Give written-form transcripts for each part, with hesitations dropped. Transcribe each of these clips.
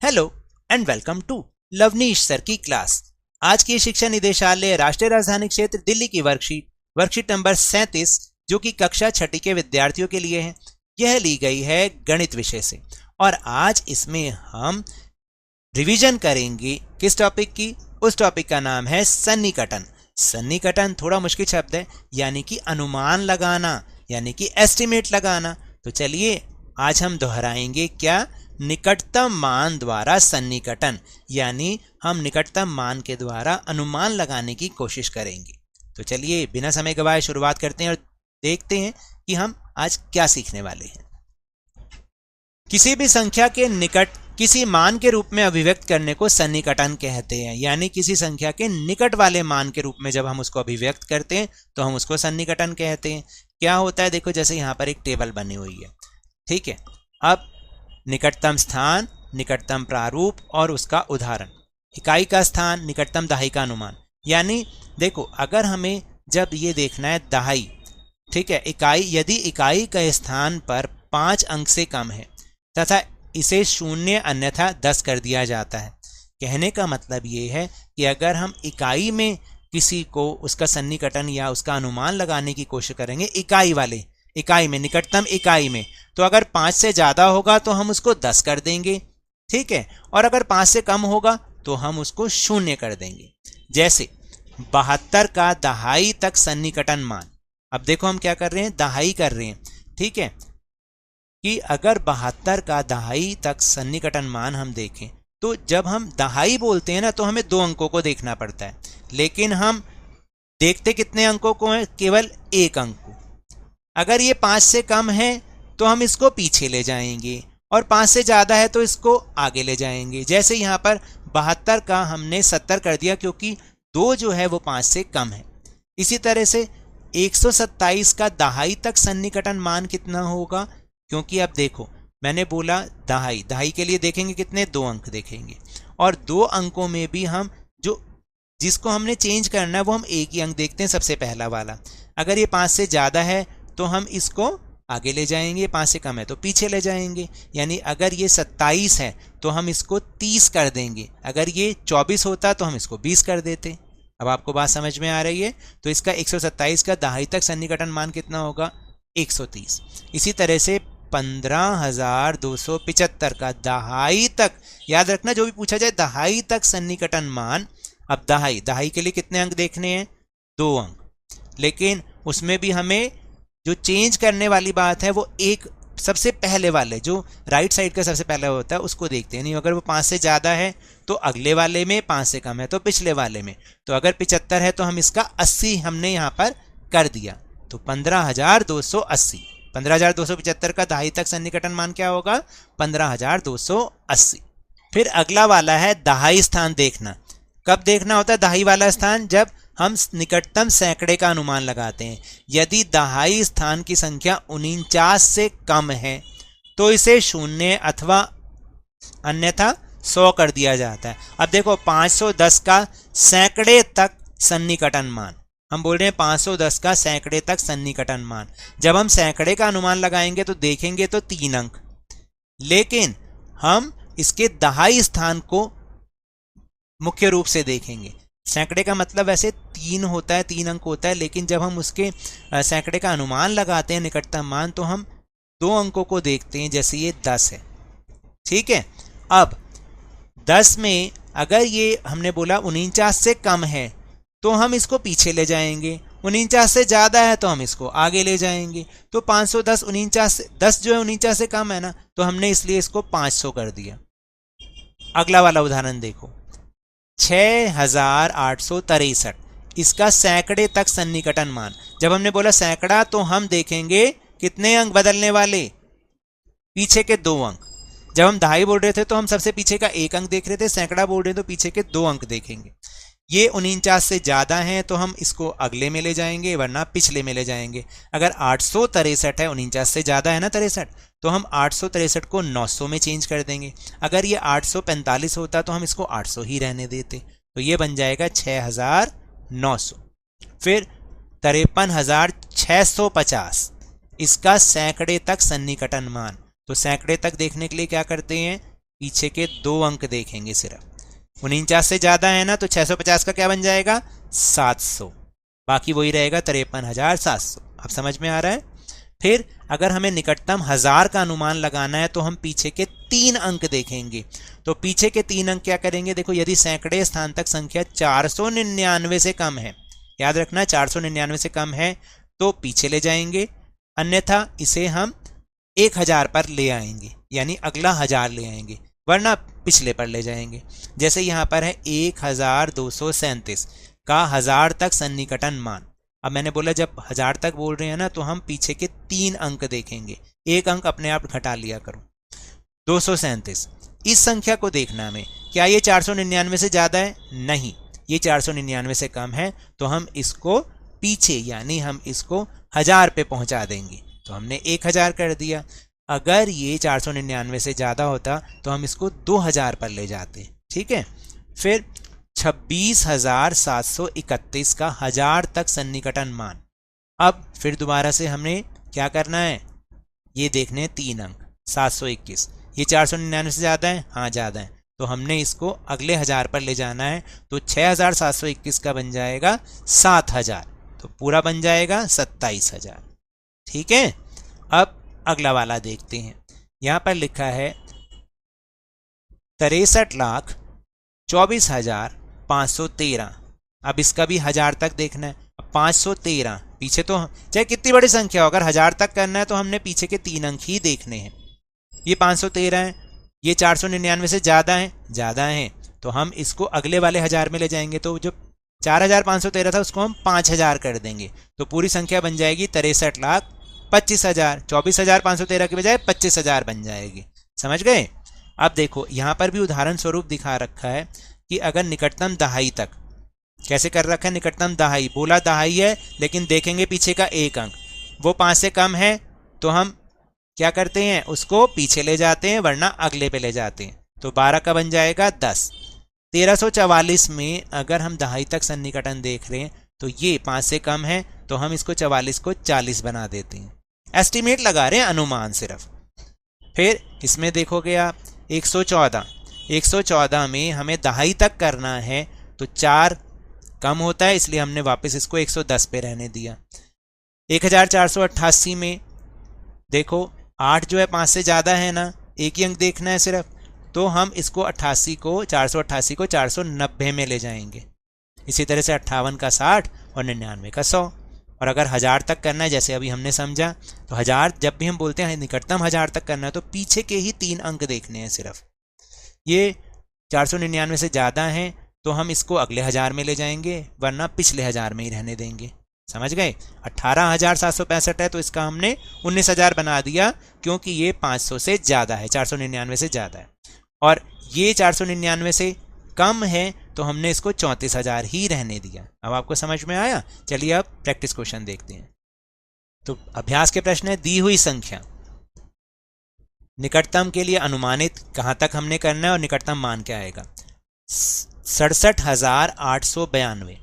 Hello and welcome to Lavneesh sir की क्लास। आज की शिक्षा निदेशालय राष्ट्रीय राजधानी क्षेत्र दिल्ली की वर्कशीट नंबर 37 जो कि कक्षा छठी के विद्यार्थियों के लिए है, यह ली गई है गणित विषय से। और आज इसमें हम रिवीजन करेंगे किस टॉपिक की। उस टॉपिक का नाम है सन्निकटन। सन्निकटन थोड़ा मुश्किल शब्द है, यानी कि अनुमान लगाना, यानी कि एस्टिमेट लगाना। तो चलिए आज हम दोहराएंगे क्या, निकटतम मान द्वारा सन्निकटन, यानी हम निकटतम मान के द्वारा अनुमान लगाने की कोशिश करेंगे। तो चलिए बिना समय गवाए शुरुआत करते हैं और देखते हैं कि हम आज क्या सीखने वाले हैं। किसी भी संख्या के निकट किसी मान के रूप में अभिव्यक्त करने को सन्निकटन कहते हैं, यानी किसी संख्या के निकट वाले मान के रूप में जब हम उसको अभिव्यक्त करते हैं तो हम उसको सन्निकटन कहते हैं। क्या होता है, देखो जैसे यहाँ पर एक टेबल बनी हुई है, ठीक है। अब निकटतम स्थान, निकटतम प्रारूप और उसका उदाहरण। इकाई का स्थान, निकटतम दहाई का अनुमान। यानी देखो अगर हमें जब ये देखना है दहाई, ठीक है, इकाई, यदि इकाई का स्थान पर 5 अंक से कम है तथा इसे 0 अन्यथा 10 कर दिया जाता है। कहने का मतलब ये है कि अगर हम इकाई में किसी को उसका सन्निकटन या उसका अनुमान लगाने की कोशिश करेंगे इकाई में निकटतम इकाई में, तो अगर 5 से ज़्यादा होगा तो हम उसको 10 कर देंगे, ठीक है, और अगर 5 से कम होगा तो हम उसको 0 कर देंगे। जैसे 72 का दहाई तक सन्निकटन मान। अब देखो हम क्या कर रहे हैं, दहाई कर रहे हैं, ठीक है, कि अगर 72 का दहाई तक सन्निकटन मान हम देखें तो जब हम दहाई बोलते हैं ना तो हमें 2 अंकों को देखना पड़ता है, लेकिन हम देखते कितने अंकों को हैं, केवल 1 अंक को। अगर ये 5 से कम है तो हम इसको पीछे ले जाएंगे और 5 से ज़्यादा है तो इसको आगे ले जाएंगे। जैसे यहाँ पर 72 का हमने 70 कर दिया क्योंकि 2 जो है वो 5 से कम है। इसी तरह से 127 का दहाई तक सन्निकटन मान कितना होगा, क्योंकि अब देखो मैंने बोला दहाई के लिए देखेंगे कितने, 2 अंक देखेंगे, और 2 अंकों में भी हम जिसको हमने चेंज करना है वो हम एक ही अंक देखते हैं, सबसे पहला वाला। अगर ये 5 से ज़्यादा है तो हम इसको आगे ले जाएंगे, 5 से कम है तो पीछे ले जाएंगे। यानी अगर ये 27 है तो हम इसको 30 कर देंगे, अगर ये 24 होता तो हम इसको 20 कर देते। अब आपको बात समझ में आ रही है। तो इसका 127 का दहाई तक सन्निकटन मान कितना होगा, 130। इसी तरह से 15,275 का दहाई तक, याद रखना जो भी पूछा जाए दहाई तक सन्निकटन मान। अब दहाई के लिए कितने अंक देखने हैं, 2 अंक, लेकिन उसमें भी हमें जो चेंज करने वाली बात है वो एक सबसे पहले वाले जो राइट साइड का सबसे पहले होता है उसको देखते हैं। नहीं अगर वो 5 से ज़्यादा है तो अगले वाले में, 5 से कम है तो पिछले वाले में। तो अगर 75 है तो हम इसका 80 हमने यहाँ पर कर दिया, तो 15,280। 15,275 का दहाई तक सन्निकटन मान क्या होगा, 15,280। फिर अगला वाला है दहाई स्थान देखना। कब देखना होता है दहाई वाला स्थान, जब हम निकटतम सैकड़े का अनुमान लगाते हैं। यदि दहाई स्थान की संख्या 49 से कम है तो इसे 0 अथवा अन्यथा 100 कर दिया जाता है। अब देखो 510 का सैकड़े तक सन्निकटन मान, हम बोल रहे हैं 510 का सैकड़े तक सन्निकटन मान। जब हम सैकड़े का अनुमान लगाएंगे तो देखेंगे तो 3 अंक, लेकिन हम इसके दहाई स्थान को मुख्य रूप से देखेंगे। सैकड़े का मतलब वैसे 3 होता है, 3 अंक होता है, लेकिन जब हम उसके सैकड़े का अनुमान लगाते हैं निकटतम मान तो हम 2 अंकों को देखते हैं। जैसे ये 10 है, ठीक है। अब 10 में अगर ये हमने बोला 49 से कम है तो हम इसको पीछे ले जाएंगे, 49 से ज़्यादा है तो हम इसको आगे ले जाएंगे। तो 510 49 से 10 जो है 49 से कम है ना, तो हमने इसलिए इसको 500 कर दिया। अगला वाला उदाहरण देखो, 6,863 इसका सैकड़े तक सन्निकटन मान। जब हमने बोला सैकड़ा तो हम देखेंगे कितने अंक बदलने वाले, पीछे के 2 अंक। जब हम दहाई बोल रहे थे तो हम सबसे पीछे का 1 अंक देख रहे थे, सैकड़ा बोल रहे तो पीछे के 2 अंक देखेंगे। ये 49 से ज़्यादा है तो हम इसको अगले में ले जाएंगे वरना पिछले में ले जाएंगे। अगर 863 है, 49 से ज़्यादा है ना 63, तो हम 863 को 900 में चेंज कर देंगे। अगर ये 845 होता तो हम इसको 800 ही रहने देते, तो ये बन जाएगा 6,900। फिर 53,650 इसका सैकड़े तक सन्निकटन मान। तो सैकड़े तक देखने के लिए क्या करते हैं, पीछे के 2 अंक देखेंगे सिर्फ। 49 से ज्यादा है ना, तो 650 का क्या बन जाएगा 700, बाकी वही रहेगा 53,700। अब समझ में आ रहा है। फिर अगर हमें निकटतम 1000 का अनुमान लगाना है तो हम पीछे के 3 अंक देखेंगे। तो पीछे के 3 अंक क्या करेंगे, देखो यदि सैकड़े स्थान तक संख्या 499 से कम है, याद रखना 499 से कम है तो पीछे ले जाएंगे, अन्यथा इसे हम 1000 पर ले आएंगे, यानी अगला 1000 ले आएंगे, वरना पिछले पर ले जाएंगे। जैसे यहाँ पर है 1237 का 1000 तक सन्निकटन मान। अब मैंने बोला जब 1000 तक बोल रहे हैं ना, तो हम पीछे के 3 अंक देखेंगे, 1 अंक अपने आप घटा लिया करो। 237 इस संख्या को देखना हमें, क्या ये 499 से ज्यादा है, नहीं, ये 499 से कम है, तो हम इसको पीछे यानी हम इसको 1000 पे पहुंचा देंगे। तो हमने 1000 कर दिया। अगर ये 499 से ज्यादा होता तो हम इसको 2000 पर ले जाते। ठीक है। फिर 26,731 का 1000 तक सन्निकटन मान। अब फिर दोबारा से हमने क्या करना है, ये देखने 3 अंक 721, ये 499 से ज्यादा है, हाँ ज्यादा है, तो हमने इसको अगले 1000 पर ले जाना है। तो 6,721 का बन जाएगा 7000, तो पूरा बन जाएगा 27,000। ठीक है। अब अगला वाला देखते हैं। यहां पर लिखा है 63,24,513। अब इसका भी 1000 तक देखना है। 513 पीछे, तो चाहे कितनी बड़ी संख्या हो, अगर 1000 तक करना है तो हमने पीछे के 3 अंक ही देखने हैं। ये 513 है, ये 499 से ज्यादा है, तो हम इसको अगले वाले 1000 में ले जाएंगे। तो जो 4513 था उसको हम 5000 कर देंगे, तो पूरी संख्या बन जाएगी 63,25,000। 24,513 की बजाय 25,000 बन जाएगी। समझ गए। अब देखो यहां पर भी उदाहरण स्वरूप दिखा रखा है कि अगर निकटतम दहाई तक, कैसे कर रखा है, निकटतम दहाई बोला दहाई है, लेकिन देखेंगे पीछे का 1 अंक, वो 5 से कम है, तो हम क्या करते हैं, उसको पीछे ले जाते हैं, वरना अगले पे ले जाते हैं। तो 12 का बन जाएगा 10। 1344 में अगर हम दहाई तक सन्निकटन देख रहे हैं तो ये 5 से कम है, तो हम इसको 44 को 40 बना देते हैं। एस्टिमेट लगा रहे हैं, अनुमान सिर्फ। फिर इसमें देखोगे आप 114 में हमें दहाई तक करना है, तो 4 कम होता है, इसलिए हमने वापस इसको 110 पे रहने दिया। 1488 में देखो 8 जो है 5 से ज्यादा है ना, एक ही अंक देखना है सिर्फ, तो हम इसको 488 को 490 में ले जाएंगे। इसी तरह से 58 का 60 और 99 का 100। और अगर 1000 तक करना है, जैसे अभी हमने समझा, तो 1000 जब भी हम बोलते हैं निकटतम 1000 तक करना है, तो पीछे के ही 3 अंक देखने हैं सिर्फ। ये 499 से ज्यादा है, तो हम इसको अगले 1000 में ले जाएंगे, वरना पिछले 1000 में ही रहने देंगे। समझ गए। 18,765 है, तो इसका हमने 19,000 बना दिया, क्योंकि ये 500 से ज्यादा है, 499 से ज्यादा है। और ये 499 से कम है, तो हमने इसको 34,000 ही रहने दिया। अब आपको समझ में आया। चलिए अब प्रैक्टिस क्वेश्चन देखते हैं। तो अभ्यास के प्रश्न है, दी हुई संख्या निकटतम के लिए अनुमानित कहां तक हमने करना है और निकटतम मान क्या आएगा। 67,892,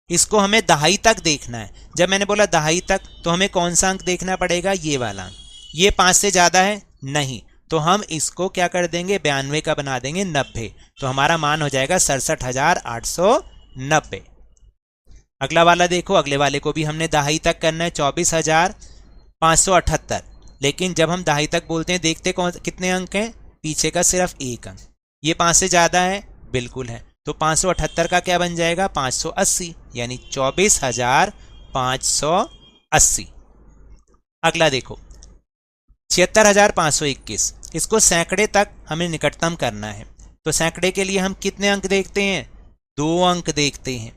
इसको हमें दहाई तक देखना है। जब मैंने बोला दहाई तक, तो हमें कौन सा अंक देखना पड़ेगा, ये वाला। ये 5 से ज्यादा है, नहीं, तो हम इसको क्या कर देंगे, 92 का बना देंगे 90, तो हमारा मान हो जाएगा 67,890। अगला वाला देखो, अगले वाले को भी हमने दहाई तक करना है, 24,578। लेकिन जब हम दहाई तक बोलते हैं, देखते कौन कितने अंक हैं, पीछे का सिर्फ 1 अंक। ये 5 से ज्यादा है, बिल्कुल है, तो 578 का क्या बन जाएगा 580, यानी 24,580। अगला देखो 76,521, इसको सैकड़े तक हमें निकटतम करना है। तो सैकड़े के लिए हम कितने अंक देखते हैं, 2 अंक देखते हैं।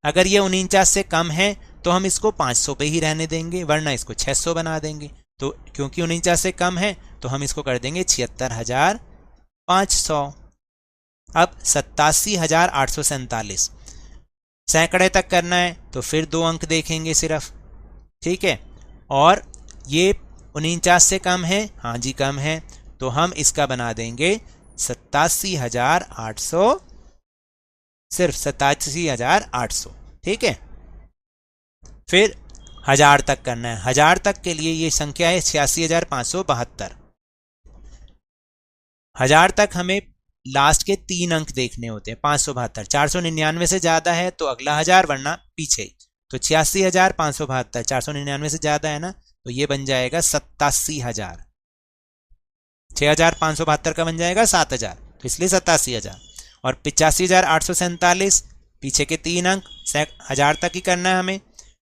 अगर ये 49 से कम है, तो हम इसको 500 पे ही रहने देंगे, वरना इसको 600 बना देंगे। तो क्योंकि 49 से कम है, तो हम इसको कर देंगे 76,500। अब 87,847, सैकड़े तक करना है, तो फिर 2 अंक देखेंगे सिर्फ। ठीक है। और ये 49 से कम है, हाँ जी कम है, तो हम इसका बना देंगे 87,800, सिर्फ 87,800। ठीक है। फिर 1000 तक करना है। 1000 तक के लिए ये संख्या है 86,572। 1000 तक हमें लास्ट के 3 अंक देखने होते हैं। 572 499 से ज्यादा है तो अगला 1000 वरना पीछे। तो 86,572 499 से ज्यादा है ना, तो ये बन जाएगा 87,000। 6,572 का बन जाएगा 7,000, तो इसलिए 87,000। और 85,847 पीछे के 3 अंक 1000 तक ही करना है हमें,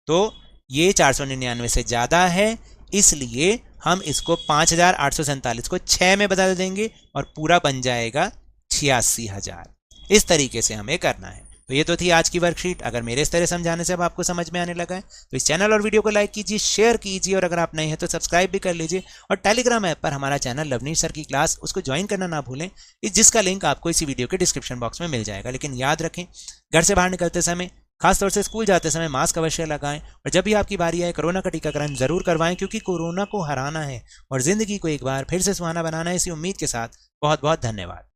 तो ये 499 से ज्यादा है, इसलिए हम इसको 5,847 को 6 में बदल देंगे और पूरा बन जाएगा 86,000। इस तरीके से हमें करना है। तो ये तो थी आज की वर्कशीट। अगर मेरे इस तरह समझाने से अब आपको समझ में आने लगा है तो इस चैनल और वीडियो को लाइक कीजिए, शेयर कीजिए, और अगर आप नए हैं तो सब्सक्राइब भी कर लीजिए। और टेलीग्राम ऐप पर हमारा चैनल लवनीश सर की क्लास, उसको ज्वाइन करना ना भूलें, जिसका लिंक आपको इसी वीडियो के डिस्क्रिप्शन बॉक्स में मिल जाएगा। लेकिन याद रखें, घर से बाहर निकलते समय, खासतौर से स्कूल जाते समय मास्क अवश्य लगाएं, और जब भी आपकी बारी आए कोरोना का टीकाकरण जरूर करवाएं, क्योंकि कोरोना को हराना है और जिंदगी को एक बार फिर से सुहाना बनाना है। इसी उम्मीद के साथ बहुत बहुत धन्यवाद।